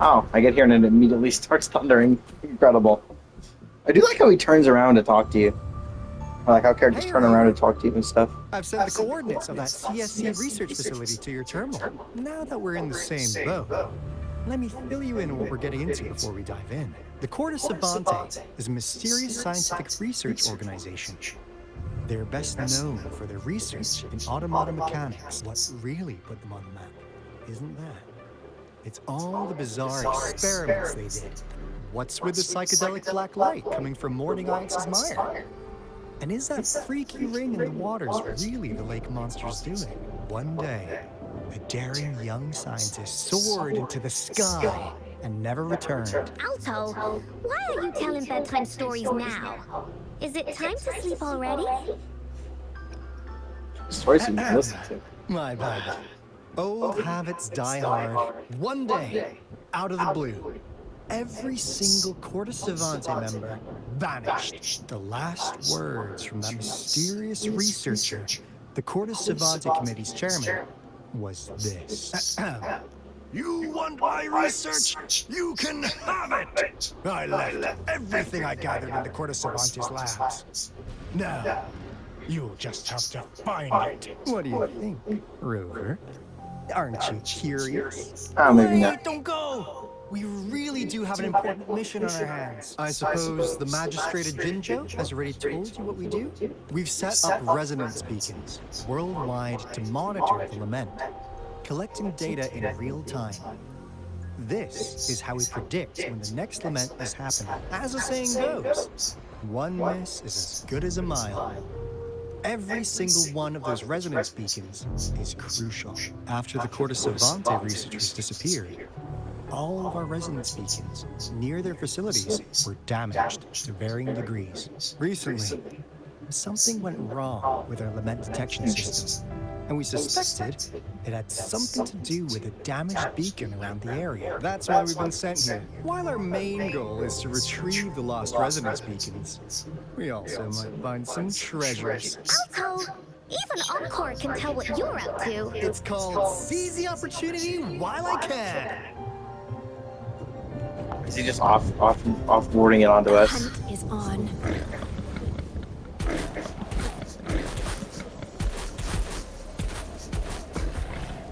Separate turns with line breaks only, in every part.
Oh, I get here and it immediately starts thundering. Incredible. I do like how he turns around to talk to you. I like how characters
Hey,
turn around to
Rover.
talk to you and stuff.
I've sent the coordinates of that CSC research facility to your terminal. Now that we're in the same boat, let me fill you in on what we're getting into before we dive in. The Corte Savante is a mysterious scientific research organization. They're best known for their research in automata mechanics. What really put them on the map isn't that. It's all the bizarre experiments they did. What's with the psychedelic black light coming from Morning Ice's mire? And is that freaky ring in the waters really the lake monster's doing? One day, a daring young scientist soared into the sky and never returned.
Alto, why are you telling bedtime stories now? Is it time to sleep already?
Stories you can listen to.
My bad. Old habits die hard. One day, out of the blue, every single Corte Savante member vanished. The last words from that mysterious researcher, the Corte Savante Committee's chairman, was this.
You want my research? You can have it! I left everything I gathered in the Corte Savante's labs. Now, you'll just have to find it.
What do you think, Rover? Aren't you curious?
Oh, maybe
Wait,
not.
don't go! We really do have an important mission on our hands. I suppose the Magistrate of Jinjo has already told you what we do? We've set up resonance beacons worldwide to monitor the lament, collecting data in real time. This is how we predict when the next lament is happening. As the saying goes, one miss is as good as a mile. Every single one of those resonance beacons is crucial. After the Corte Savante researchers disappeared, all of our resonance beacons near their facilities were damaged to varying degrees. Recently, something went wrong with our lament detection system, and we suspected it had something to do with a damaged beacon around the area. That's why we've been sent here. While our main goal is to retrieve the lost resonance beacons, we also might find some treasures.
Alto, even Encore can tell what you're up to.
It's called Seize the Opportunity While I Can.
Is he just offboarding it onto
The
us?
hunt is on.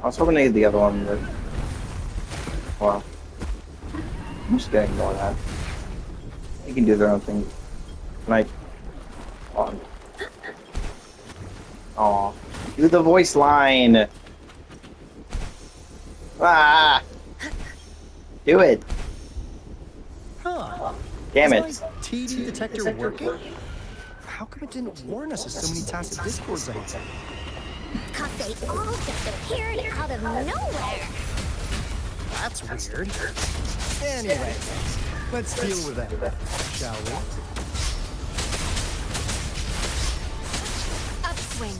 I was hoping to get the other one, but well, I'm just getting more of that. They can do their own thing. Can I? On. Aw. Do the voice line. Ah! Do it.
Huh.
Damn it.
Is my TD detector working? How come it didn't warn us of so many tacit discords ahead?
Cause they all just appeared out of nowhere.
That's weird. Anyway, let's deal with that, shall we?
Upswing.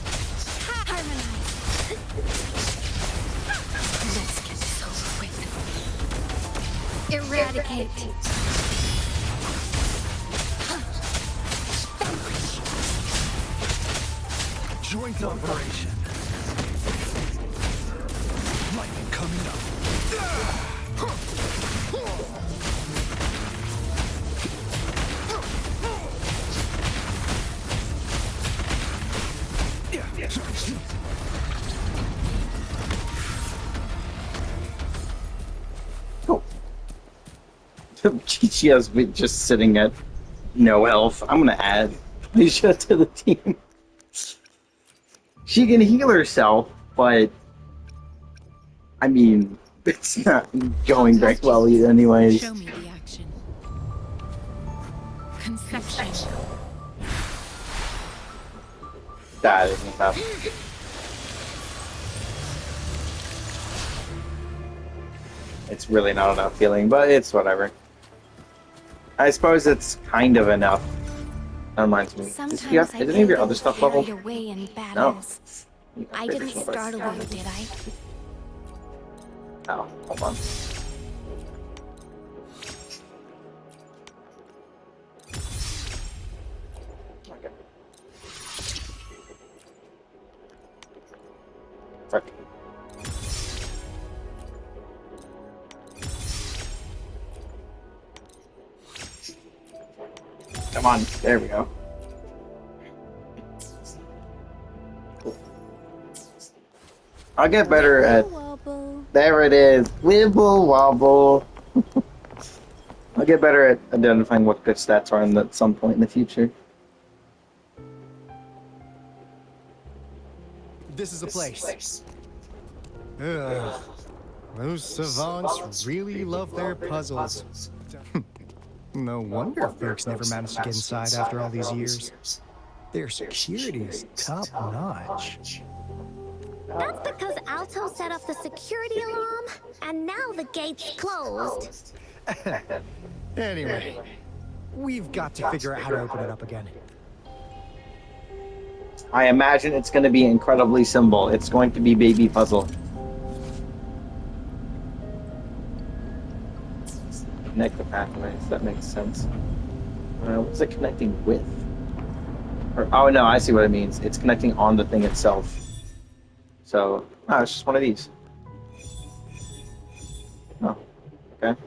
Harmonize. Let's get this over with. Eradicate.
Joint operation. Lightning coming up.
Cool. Chichia's been just sitting at no health. I'm gonna add Alicia to the team. She can heal herself, but I mean, it's not going very well either anyways.
Show me the action. Conception.
That isn't enough. It's really not enough healing, but it's whatever. I suppose it's kind of enough. That reminds me.
Sometimes
Is any of your other stuff leveled?
away in
No.
battles. I didn't startle you, did I?
Oh, hold on. Okay. Fuck. Come on, there we go. Cool. I'll get better at. There it is. Wibble wobble. I'll get better at identifying what good stats are at some point in the future.
This is a place. Ugh. Those savants really love their puzzles. No wonder folks never managed to get inside after all these years. Their security is top-notch.
That's because Alto set off the security alarm, and now the gate's closed.
Anyway, we've got to figure out how to open it up again.
I imagine it's going to be incredibly simple. It's going to be Baby Puzzle. Connect the pathways. That makes sense. What's it connecting with? Or, oh no, I see what it means. It's connecting on the thing itself. So, it's just one of these. Oh, okay.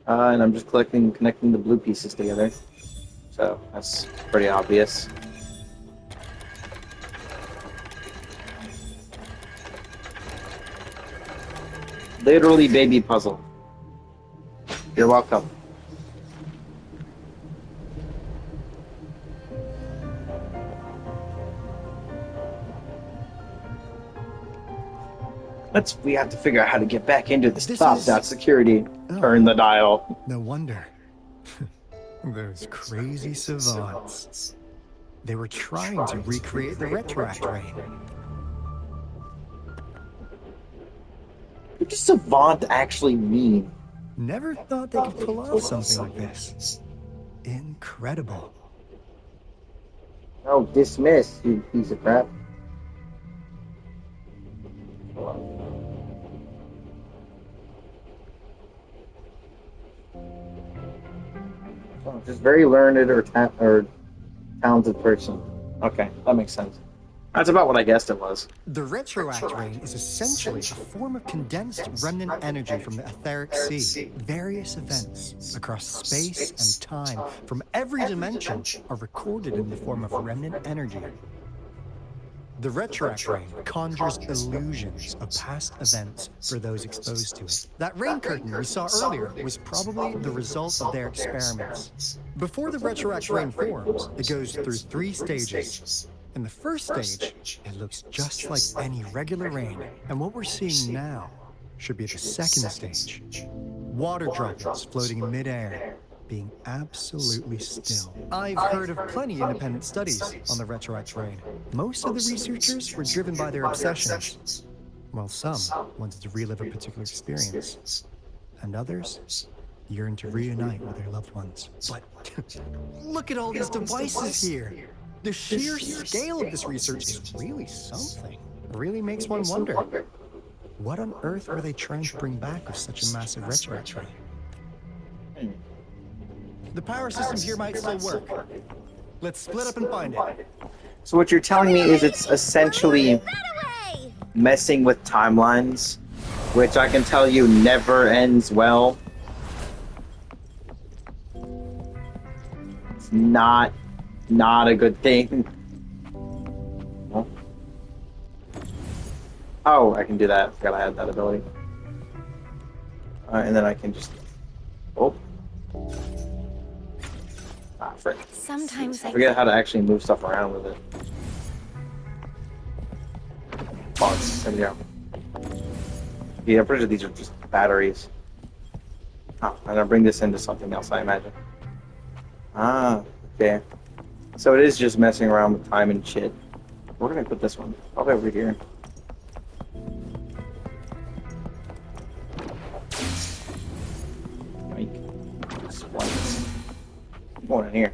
And I'm just connecting the blue pieces together. So that's pretty obvious. Literally Baby Puzzle. You're welcome. We have to figure out how to get back into this top-notch security. Turn the dial.
No wonder. Those crazy savants. They were trying to recreate the retroact rain.
What does savant actually mean?
Never thought they could pull off something like this. Incredible.
Oh, dismiss, you piece of crap. Oh, just very learned or talented person. Okay, that makes sense. That's about what I guessed it was.
The retroact rain is essentially a form of condensed remnant energy from the etheric sea. Various events across space and time from every dimension are recorded in the form of remnant energy. The retroact rain conjures illusions of past events for those exposed to it. That rain curtain we saw earlier was probably the result of their experiments. Before the retroact rain forms, it goes through 3 stages. In the first stage, it looks just like any regular rain, and what we're seeing now should be the second stage. Water droplets floating in midair, being absolutely still. I've heard of plenty independent studies on the retroact rain. Most of the researchers were driven by their obsessions, while some wanted to relive a particular experience, and others yearned to reunite with their loved ones. But look at all these devices here! The sheer scale of this research is really something. It really makes one wonder, what on earth were they trying to bring back with such a massive retroact rain? The power system here might still work. Let's split up and find it.
So what you're telling me is it's essentially messing with timelines, which I can tell you never ends well. It's not a good thing. Oh, I can do that. Forgot I had that ability. And then I can just... Oh. Ah, frick.
Sometimes
I forget how to actually move stuff around with it. Box. There we go. Yeah, I'm pretty sure these are just batteries. Oh, I'm gonna bring this into something else, I imagine. Ah, okay. So it is just messing around with time and shit. Where can I put this one? Probably over here. Splice. I'm going in here.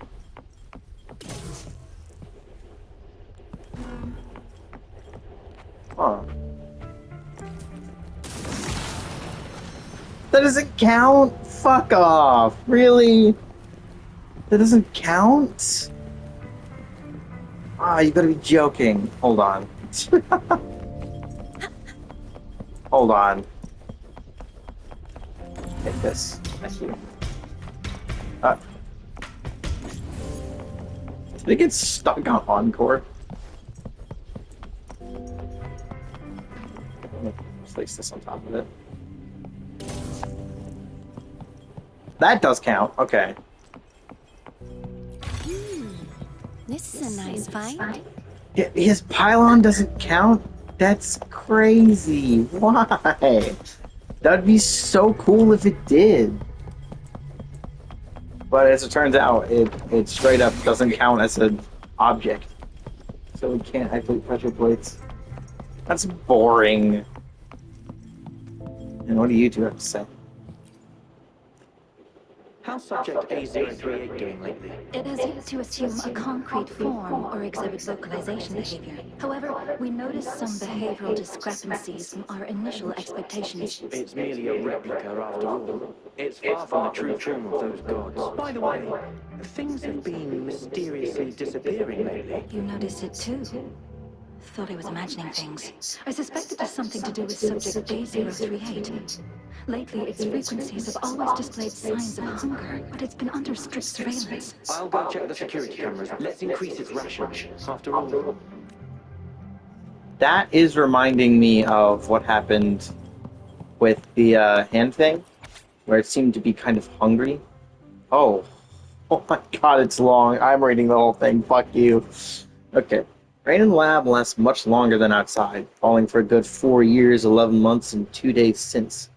Huh. That doesn't count? Fuck off. Really? That doesn't count? Ah, you gotta be joking. Hold on. Hold on. Take this. Thank you. They get stuck on Encore. Place this on top of it. That does count. Okay.
This is a nice find.
His pylon doesn't count? That's crazy. Why? That'd be so cool if it did. But as it turns out, it straight up doesn't count as an object. So we can't activate pressure plates. That's boring. And what do you two have to say?
How's Subject A038 doing lately?
It has yet to assume a concrete form or exhibit vocalization behavior. However, we noticed some behavioral discrepancies from our initial expectations.
It's merely a replica after all. It's far from the true form of those gods. By the way, things have been mysteriously disappearing lately.
You noticed it too? Thought I was imagining things. I suspect it has something to do with subject A038. Lately, its frequencies have always displayed signs of hunger, but it's been under strict surveillance.
I'll go check the security cameras. Let's increase its ration. After all,
That is reminding me of what happened with the hand thing, where it seemed to be kind of hungry. Oh. Oh my god, it's long. I'm reading the whole thing. Fuck you. Okay. Rain in the lab lasts much longer than outside, falling for a good 4 years, 11 months, and 2 days since.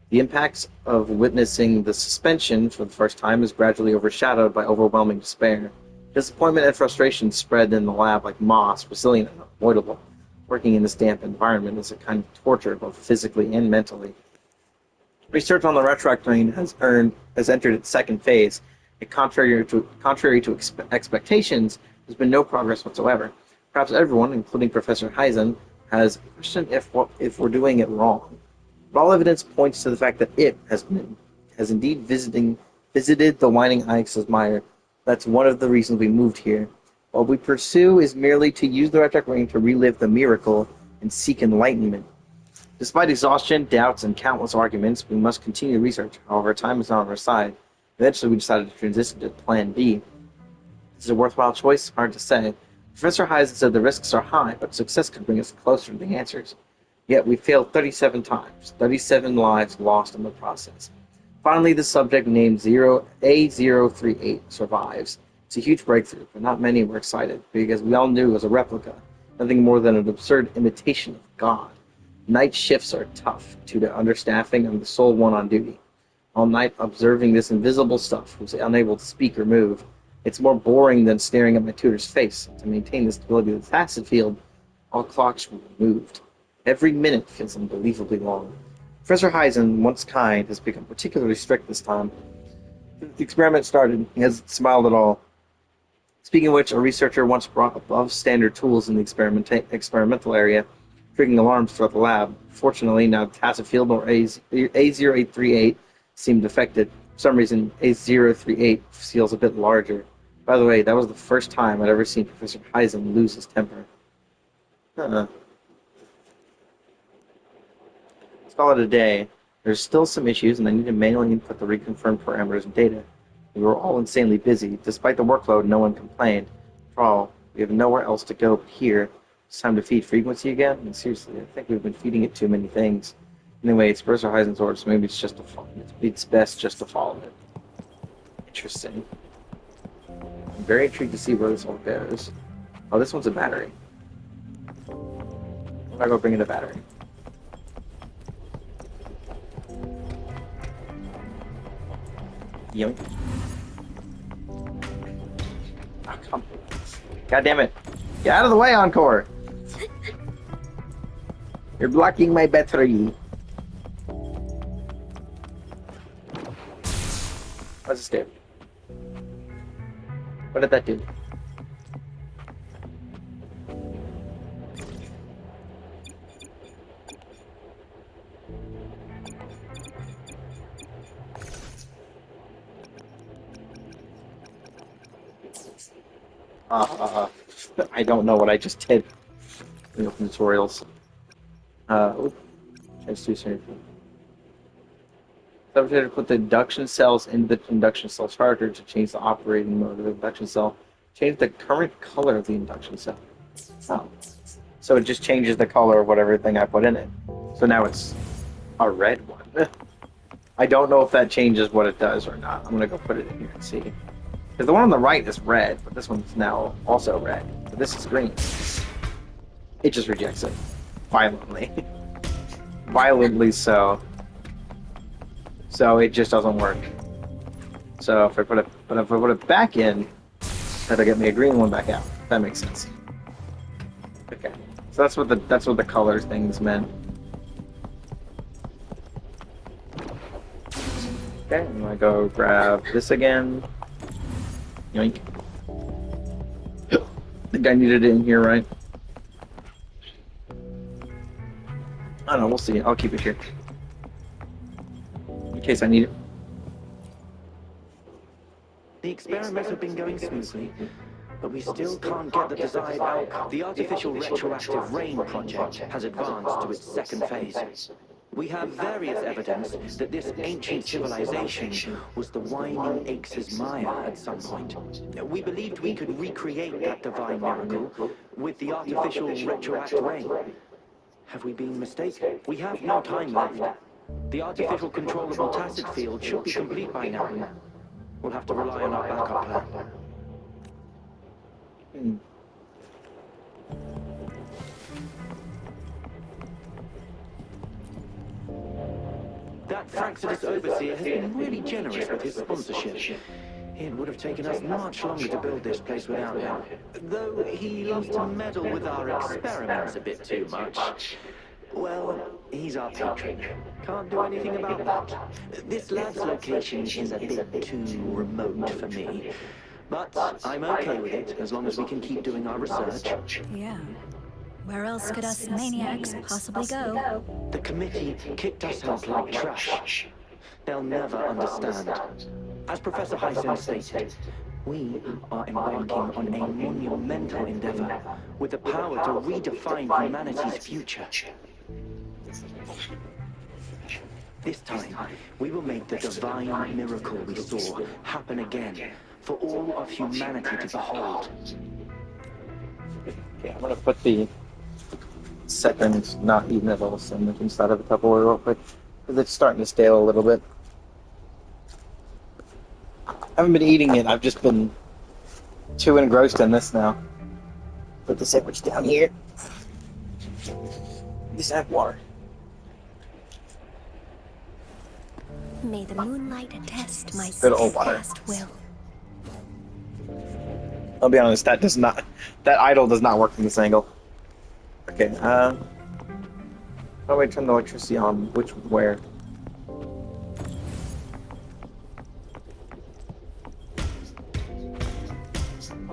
The impacts of witnessing the suspension for the first time is gradually overshadowed by overwhelming despair. Disappointment and frustration spread in the lab like moss, resilient and unavoidable. Working in this damp environment is a kind of torture, both physically and mentally. Research on the retroactor has entered its second phase, and contrary to expectations, there's been no progress whatsoever. Perhaps everyone, including Professor Heisen, has questioned if we're doing it wrong. But all evidence points to the fact that it has indeed visited the Winding Ix's mire. That's one of the reasons we moved here. What we pursue is merely to use the Retroact Ring to relive the miracle and seek enlightenment. Despite exhaustion, doubts, and countless arguments, we must continue research. However, time is not on our side. Eventually, we decided to transition to Plan B. Is it a worthwhile choice? Hard to say. Professor Heisen said the risks are high, but success could bring us closer to the answers. Yet we failed 37 times, 37 lives lost in the process. Finally, the subject named A038 survives. It's a huge breakthrough, but not many were excited, because we all knew it was a replica, nothing more than an absurd imitation of God. Night shifts are tough due to understaffing and the sole one on duty. All night observing this invisible stuff who's unable to speak or move. It's more boring than staring at my tutor's face. To maintain the stability of the tacit field, all clocks were removed. Every minute feels unbelievably long. Professor Heisen, once kind, has become particularly strict this time. Since the experiment started, he hasn't smiled at all. Speaking of which, a researcher once brought above standard tools in the experimental area, triggering alarms throughout the lab. Fortunately, now the tacit field or A0838 seemed affected. For some reason, A038 feels a bit larger. By the way, that was the first time I'd ever seen Professor Heisen lose his temper. Let's call it a day. There's still some issues, and I need to manually input the reconfirmed parameters and data. We were all insanely busy. Despite the workload, no one complained. After all, we have nowhere else to go but here. It's time to feed frequency again? And seriously, I think we've been feeding it too many things. Anyway, it's Professor Heisen's orders. Maybe it's just it's best just to follow it. Interesting. I'm very intrigued to see where this all goes. Oh, this one's a battery. I'm gonna go bring in a battery. Yummy. Oh, come. God damn it. Get out of the way, Encore! You're blocking my battery. Let's escape. What did that do? I don't know what I just did. Let me open tutorials. Let's do something. Subject put the induction cells into the induction cell starter to change the operating mode of the induction cell. Change the current color of the induction cell. Oh. So it just changes the color of whatever thing I put in it. So now it's a red one. I don't know if that changes what it does or not. I'm gonna go put it in here and see. Because the one on the right is red, but this one's now also red. But this is green. It just rejects it. Violently. Violently so. So it just doesn't work. So if I put it back in, that'll get me a green one back out. That makes sense. Okay. So that's what the color things meant. Okay, I'm gonna go grab this again. Yoink. I think I needed it in here, right? I don't know, we'll see. I'll keep it here. In case I need it.
The experiments have been going smoothly, but we still can't get the desired outcome. The artificial retroactive rain project has advanced to its second phase. We have various evidence that this ancient civilization was the Wyoming Aches' Maya at some point. We believed we could recreate that divine miracle with the artificial retroactive rain. Have we been mistaken? We have no time left. The artificial controllable tacit field should be complete by now. We'll have to rely on our backup plan. That Fraxidus Overseer has been really generous with his sponsorship. It would have taken us much longer to build this place without him. Though he loves to meddle with our experiments a bit too much. Well, he's our patron. Can't do anything about that. This lab's location is a bit too remote for me. But I'm okay with it, as long as we can keep doing our research.
Yeah. Where else could us maniacs possibly go?
The committee kicked us out like trash. They'll never understand. As Professor Hyson stated, we are embarking on a monumental endeavor with the power to redefine humanity's future. This time, we will make the divine miracle we saw happen again for all of humanity to behold.
Okay, I'm gonna put the second not eaten at all sandwich inside of the Tupperware real quick, because it's starting to stale a little bit. I haven't been eating it, I've just been too engrossed in this now. Put the sandwich down here. Just have water.
May the moonlight attest my
Good old water.
steadfast will.
I'll be honest, that idle does not work from this angle. Okay, how do I turn the electricity on? Where?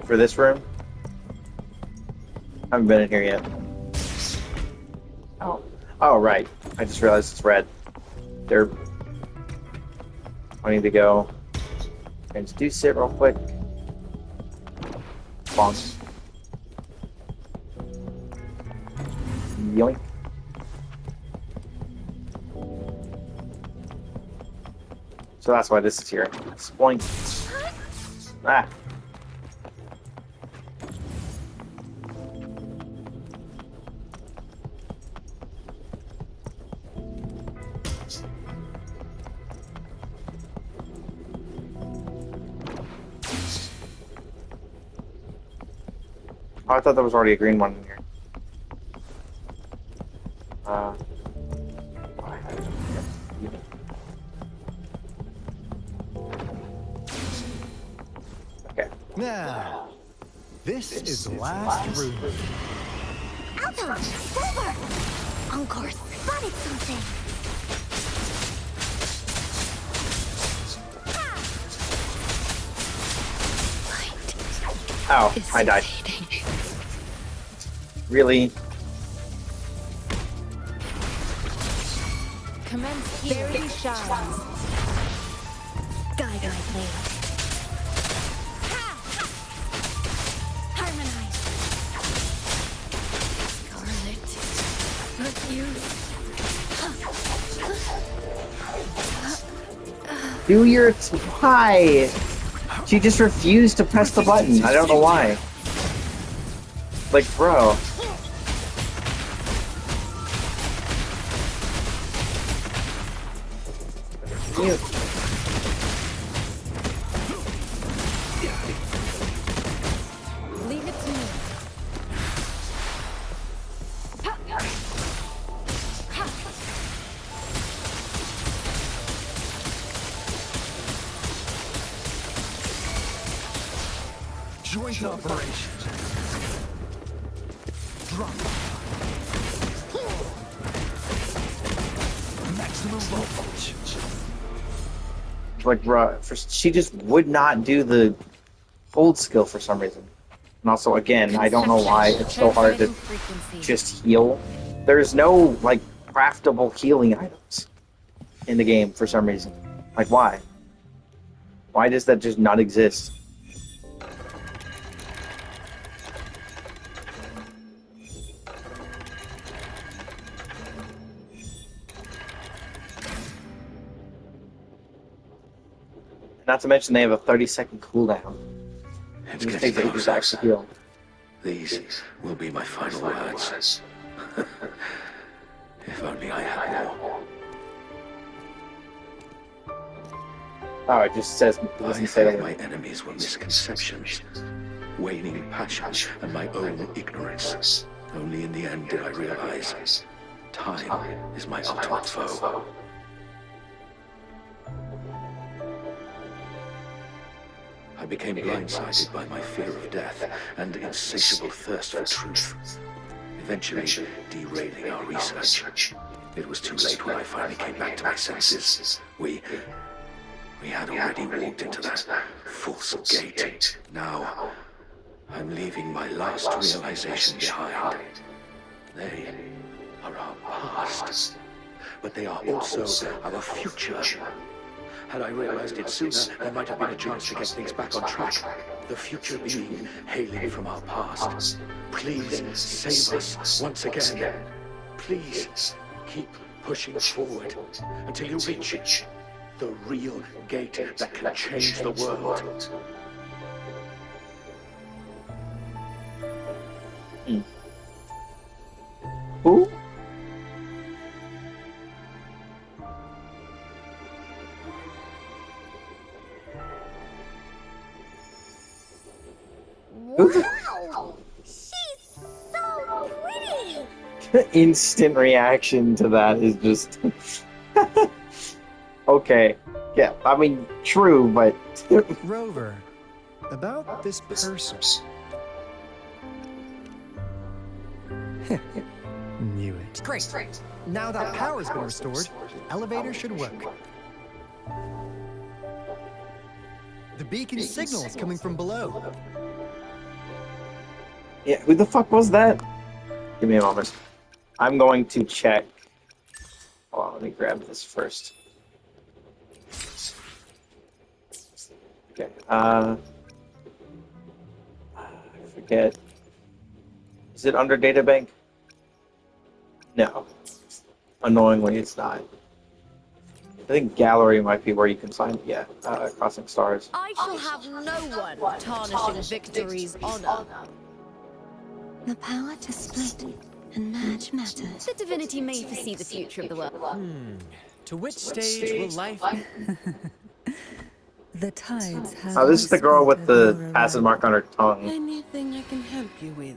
For this room? I haven't been in here yet. Oh, right. I just realized it's red. They're... I need to go transduce it real quick. Bonk. Yoink. So that's why this is here. Spoink. Ah. Oh, I thought there was already a green one in here. Okay.
Now, this is the last room.
Alto! Silver! Encore spotted something!
Ow, I died. Really?
Commence here. Very shines. Guide my blade. Harmonize. Scarlet. Refuse.
Do your... Hi! She just refused to press the button. I don't know why. Like, bro. You.
Leave it to me.
Joint operation. Drop. Maximum voltage.
Like, bro, she just would not do the hold skill for some reason. And also, again, I don't know why it's so hard to just heal. There's no, like, craftable healing items in the game for some reason. Like, why? Why does that just not exist? Not to mention they have a 30-second cooldown.
It's
It
getting
takes ages to
closer.
actually heal.
These will be my final words. If only I had more.
Oh, it just says it
I
doesn't say
think
that.
my enemies were misconceptions, waning passions, and my own ignorance. Only in the end did I realize time is my ultimate foe. I became blindsided by my fear of death and insatiable thirst for truth, eventually derailing our research. It was too late when I finally came back to my senses. We had already walked into that false gate. Now, I'm leaving my last realization behind. They are our past, but they are also our future. Had I realized it sooner, there might have been a chance to get things back on track. The future being hailing from our past. Please save us once again. Please keep pushing forward until you reach the real gate that can change the world.
Who?
Wow! She's so pretty!
Instant reaction to that is just okay. Yeah, I mean, true, but
Rover, about this person. Knew it. Great. Now that power's been restored, elevator should work. The beacon signal is coming from below.
yeah, who the fuck was that? Give me a moment. I'm going to check. Hold on, let me grab this first. Okay. I forget. Is it under databank? No. Annoyingly, it's not. I think gallery might be where you can find. Yeah, Crossing Stars.
I shall have no one tarnishing victory's honor.
The power to split and merge matter.
The divinity may foresee the future of the world.
To which stage will life...
The tides have.
Oh, this is the girl with the acid mark on her tongue.
Anything I can help you with?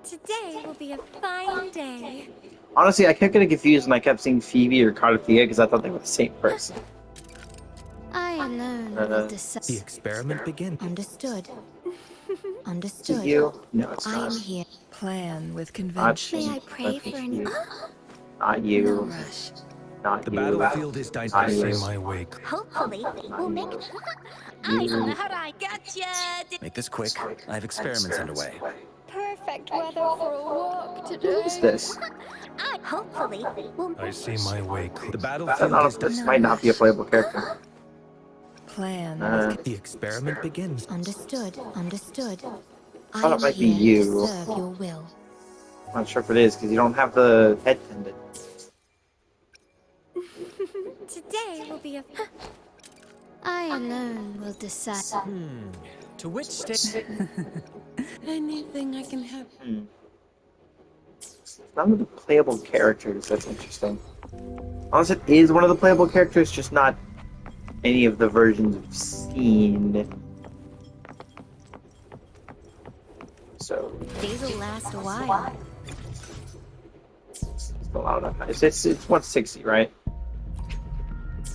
Today will be a fine day.
Honestly, I kept getting confused when I kept seeing Phoebe or Carthea because I thought they were the same person.
I alone
Uh,
will
The
decide.
experiment begins.
Understood.
Is
Understood.
it you? No, it's
I am
not.
here.
Plan with
Not,
convention.
May I pray for an...
you.
No
Not you.
rush.
Not
The
you.
battlefield is
Not
dynamic.
you.
my wake.
Hopefully, we'll make... Eyes on the horizon.
Gotcha!
Make this quick. I have experiments underway.
Perfect weather for a walk today.
Who is this?
Hopefully, we'll...
I see my wake. The
That's
battlefield
not
is
a, this
dynamic.
might not be a playable character.
Plan with
The experiment begins.
Understood. Understood. I
Thought it
am
might be
here
you.
to serve your will.
I'm not sure if it is because you don't have the head pendant.
Today will be a... I alone will decide.
To which state?
Anything I can help.
None of the playable characters. That's interesting. Unless it is one of the playable characters, just not any of the versions we've seen. So
These will last a while.
still not enough. It's 160, right?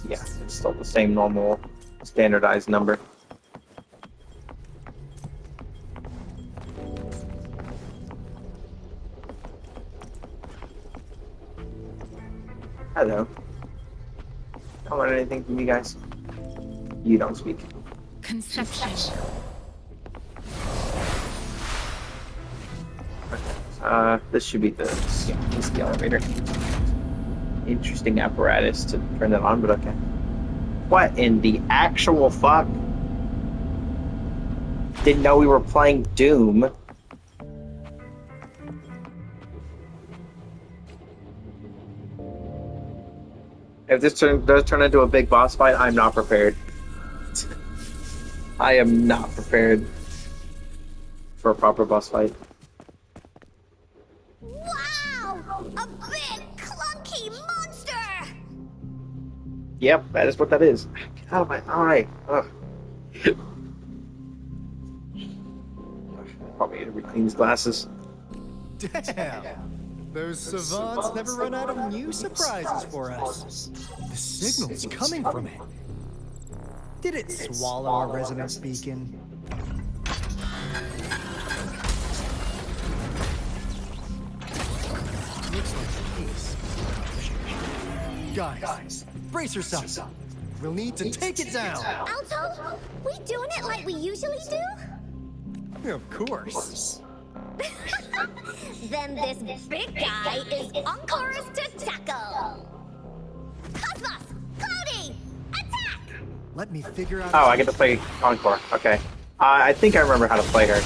Yeah, it's still the same normal standardized number. Hello. I don't want anything from you guys. You don't speak.
Conception.
This should be this is the elevator. Interesting apparatus to turn it on, but okay. What in the actual fuck? Didn't know we were playing Doom. If this does turn into a big boss fight, I'm not prepared. I am not prepared for a proper boss fight.
Wow! A big, clunky monster!
Yep, that is what that is. Get out of my eye. Ugh. Probably need to re-clean these glasses.
Damn! Those savants never run out of new surprises for us. The signal's coming from it. Did it swallow our resonance beacon? Looks like the case. Guys, brace yourselves. We'll need to take it down.
Alto, we doing it like we usually do?
Of course.
Then this big guy is Ancora's to tackle. Cosmos, Cloudy, attack!
Let me figure out.
Oh, I get to play Encore. Okay. I think I remember how to play her.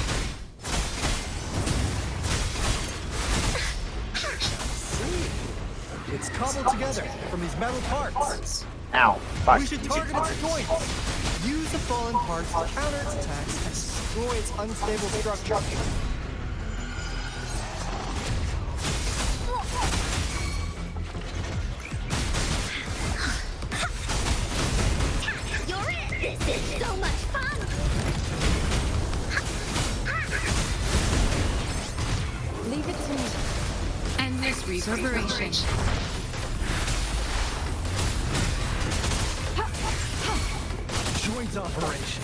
It's cobbled together from these metal parts.
Ow. Fuck.
We should target its joints. Use the fallen parts to counter its attacks and destroy its unstable structure.
You're it! This is so much fun!
Leave it to me. Endless reverberation.
Joint operation.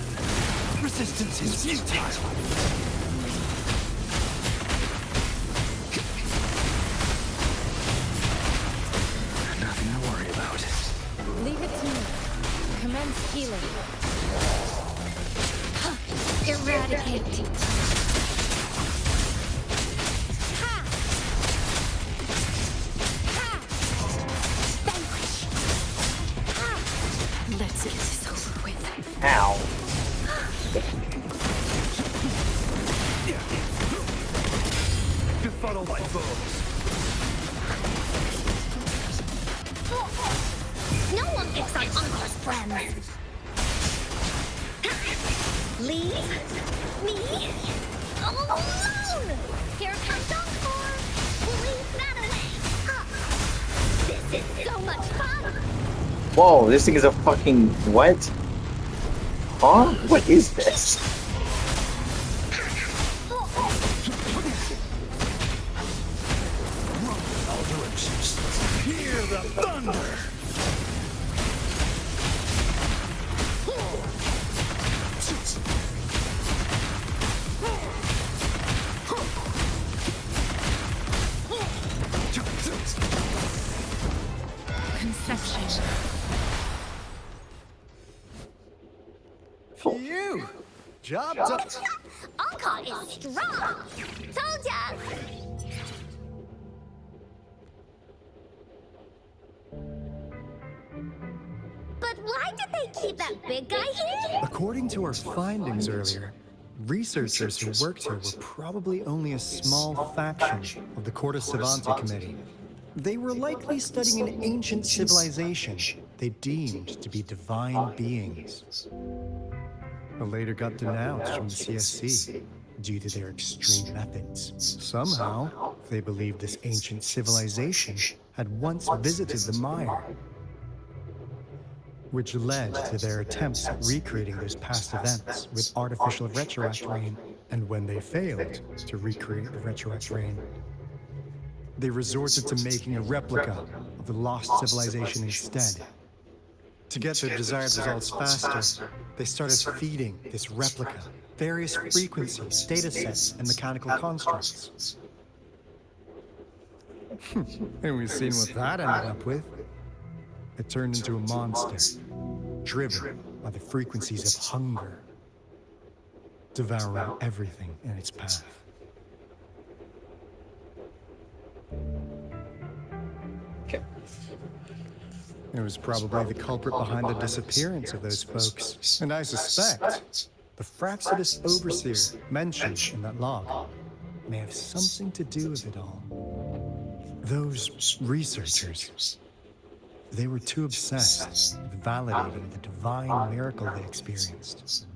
Resistance is futile.
Nothing to worry about.
Leave it to me. Commence healing. Eradicate. Let's get this over with.
Ow.
Befuddle my foes.
No one picks on Ancora's friends. Leave me alone! Here comes Encore! Leave that away! This is so much fun!
Whoa, this thing is a fucking what? Huh? What is this?
Hear the thunder!
Conception.
Phew! Job done.
Encore is strong! Told ya! But why did they keep that big guy here?
According to our findings earlier, researchers who worked here were probably only a small faction of the Corte Savante Committee. They were likely studying an ancient civilization they deemed to be divine beings, but later got denounced from the CSC due to their extreme methods. Somehow, they believed this ancient civilization had once visited the Mire, which led to their attempts at recreating those past events with artificial retroact rain. And when they failed to recreate the retroact rain, they resorted to making a replica of the lost civilization instead. To get their desired results faster, they started feeding this replica various frequencies, data sets, and mechanical constructs. And we've seen what that ended up with. It turned into a monster, driven by the frequencies of hunger, devouring everything in its path.
Okay.
It was probably the culprit behind the disappearance of those folks, and I suspect the Fraxidus Overseer mentioned in that log may have something to do with it all. Those researchers, they were too obsessed with validating the divine miracle they experienced.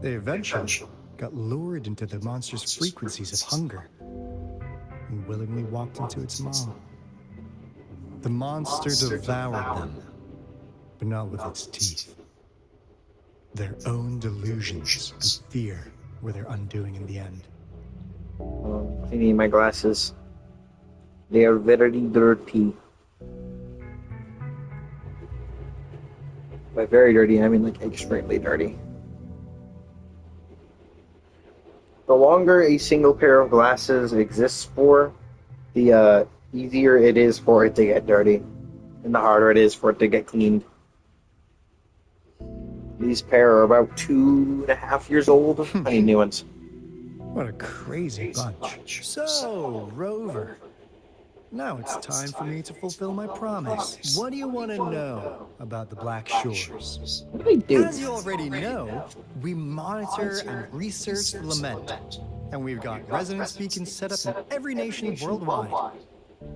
They eventually got lured into the monster's frequencies of hunger and willingly walked into its maw. The monster devoured them, but not with its teeth. Their own delusions and fear were their undoing in the end.
I need my glasses. They are very dirty. By very dirty, I mean like extremely dirty. The longer a single pair of glasses exists for, the easier it is for it to get dirty, and the harder it is for it to get cleaned. These pair are about 2.5 years old. I need new ones.
What a crazy bunch. So, Rover, now it's time for me to fulfill my promise. What do you want to know about the Black Shores?
What do I do?
As you already know, we monitor and research the Lament, and we've got resonance beacons set up in every nation worldwide.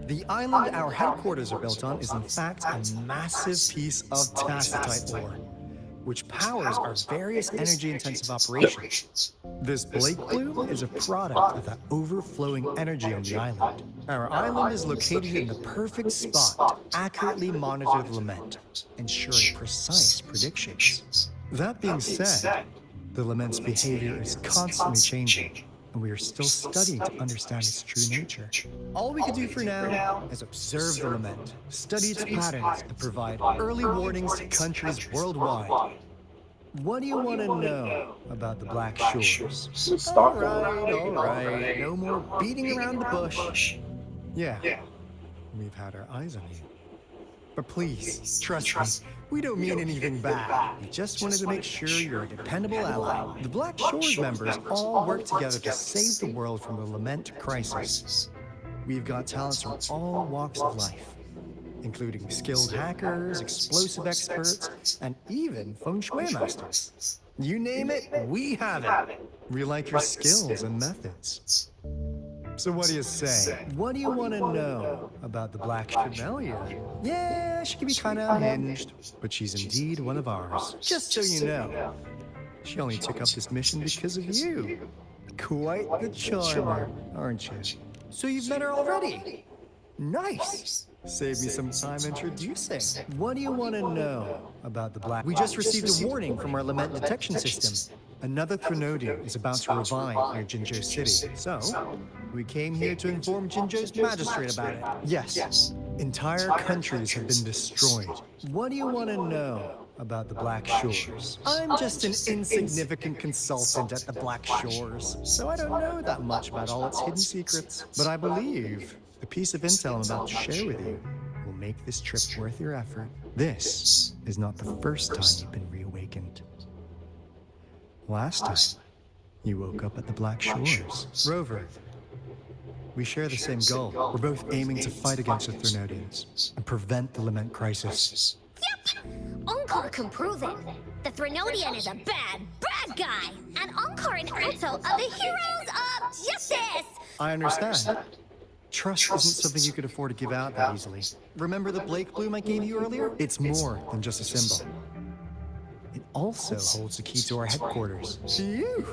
The island our headquarters are built on is in fact a massive piece of tacitite ore, which powers our various energy-intensive operations. This Blake Blue is a product of that overflowing energy on the island. Our island is located in the perfect spot to accurately monitor the Lament, ensuring precise predictions. That being said, the Lament's behavior is constantly changing, and we are still studying to understand its true nature. All we can do for now is observe the Lament, study its patterns, and provide early warnings to countries worldwide. What do you want to know about the Black Shores? All right. No more beating around the bush. Yeah, we've had our eyes on you. But please, trust me, we don't mean anything bad. We just wanted to make sure you're a dependable ally. The Black Shores members all work together to save the world from the Lament crisis. We've got talents from all walks of life, including skilled hackers, explosive experts, and even feng shui masters. You name it, we have it. We like your skills and methods. So what do you say? What do you want to know about the Black Camellia? Yeah, she can be kind of unhinged, but she's indeed one of ours. Just so you know, she only took up this mission because of you. Quite the charmer, aren't you? So you've met her already? Nice. Save me some time introducing. What do you want to know about the Black? We just received a warning from our Lament detection system. Another Threnodian is about to revive near Jinzhou City. So, we came here to inform Jinzhou's magistrate about it. Yes, entire countries have been destroyed. What do you want to know about the Black Shores? I'm just an insignificant consultant at the Black Shores, so I don't know that much about all its hidden secrets. But I believe the piece of intel I'm about to share with you will make this trip worth your effort. This is not the first time you've been reawakened. Last time, you woke up at the Black Shores. Rover, we share the same goal. We're both aiming to fight against the Threnodians and prevent the Lament crisis.
Yep! Encore can prove it. The Threnodian is a bad, bad guy. And Encore and Alto are the heroes of justice.
I understand. Trust isn't something you could afford to give out that easily. Remember the Blake Bloom I gave you earlier? It's more than just a symbol. It also holds the key to our headquarters. Phew!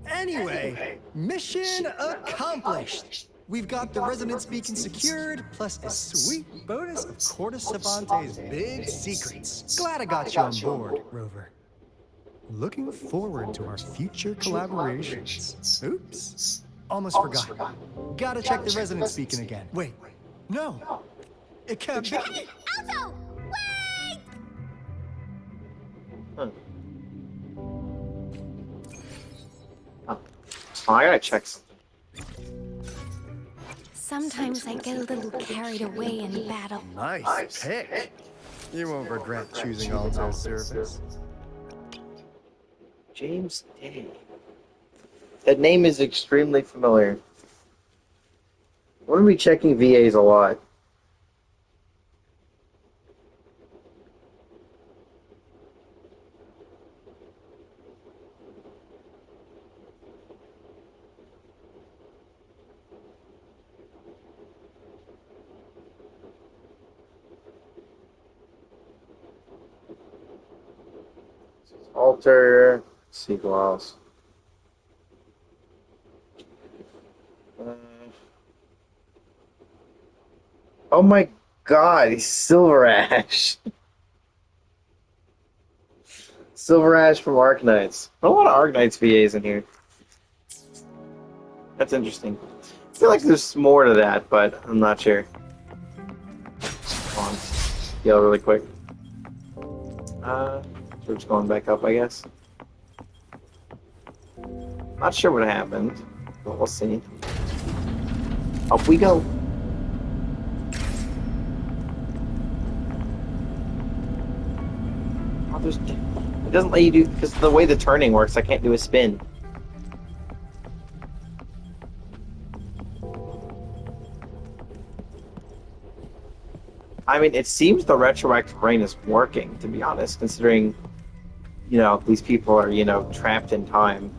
Anyway, mission accomplished! We've got the resonance beacon secured, plus a sweet bonus of Corda Savante's big secrets. Glad I got you on board, Rover. Looking forward to our future collaborations. Oops. Almost forgot. Gotta check the resonance beacon again. Wait, no. It can't be.
Hey, Alto! Wait!
Oh, I gotta check something.
Sometimes I get a little carried away in battle.
Nice pick. You won't regret choosing Alto's service.
James Day. That name is extremely familiar. I'm gonna be checking VAs a lot. Alter. Let's see who else. Oh my god, he's Silver Ash. Silver Ash from Arknights. A lot of Arknights VAs in here. That's interesting. I feel like there's more to that, but I'm not sure. Come on. Heal really quick. We're just going back up, I guess. Not sure what happened, but we'll see. Up we go. Oh, it doesn't let you do, because the way the turning works, I can't do a spin. I mean, it seems the retroactive rain is working, to be honest, considering, you know, these people are, you know, trapped in time.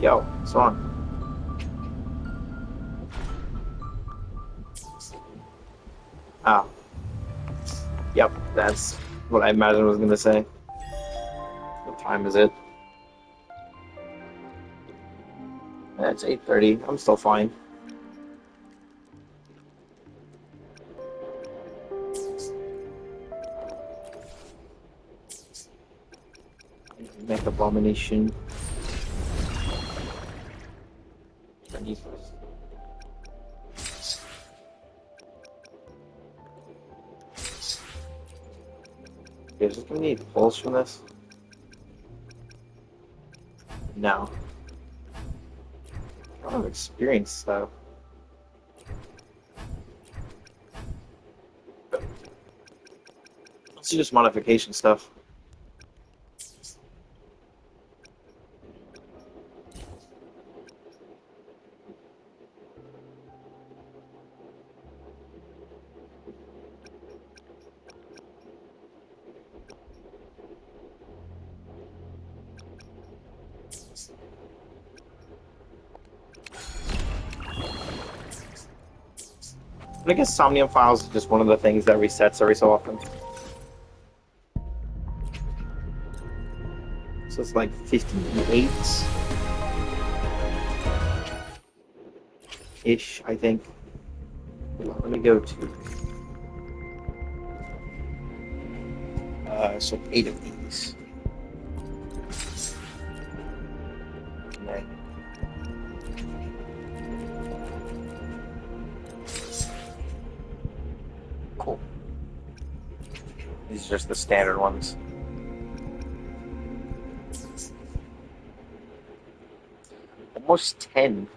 Yo, what's wrong? Oh. Yep, that's what I imagined I was going to say. What time is it? It's 8:30. I'm still fine. Make abomination. Okay, is it gonna need pulse from this? No. I don't have experience though. Let's do just modification stuff. I guess Somnium Files is just one of the things that resets every so often. So it's like 58-ish, I think. Let me go to... so 8 of these. Okay. Cool. These are just the standard ones. Almost 10.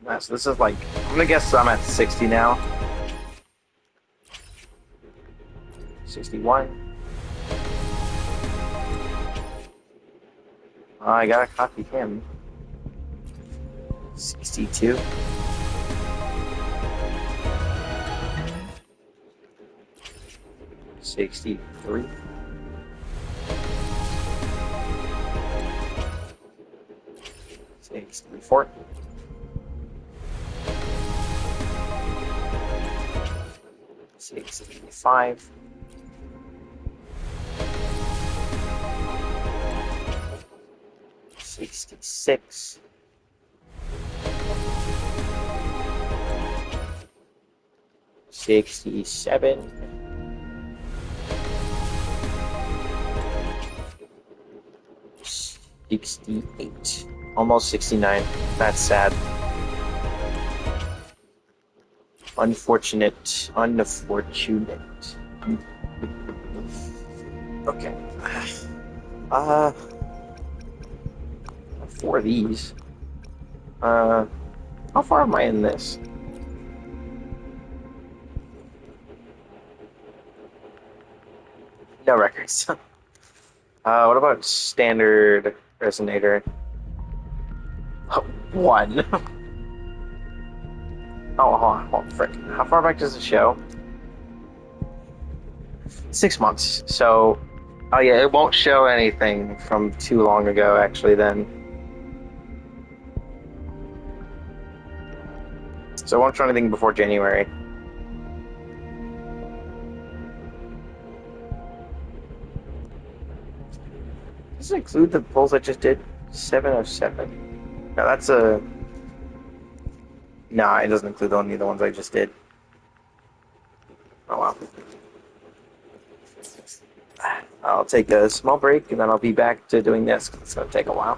Yeah, so this is like, I'm gonna guess I'm at 60 now. 61. I gotta copy him. 62. 63. 64. $65. 66. 67. 68. Almost 69. That's sad. Unfortunate. Unfortunate. Okay. Four of these. How far am I in this? No records. What about standard resonator? One. Oh, hold on, frick. How far back does it show? 6 months. So, oh yeah, it won't show anything from too long ago, actually, then. So it won't show anything before January. Does it include the polls I just did? 707. No, that's a... No, it doesn't include any of the ones I just did. Oh, well. I'll take a small break, and then I'll be back to doing this. It's going to take a while.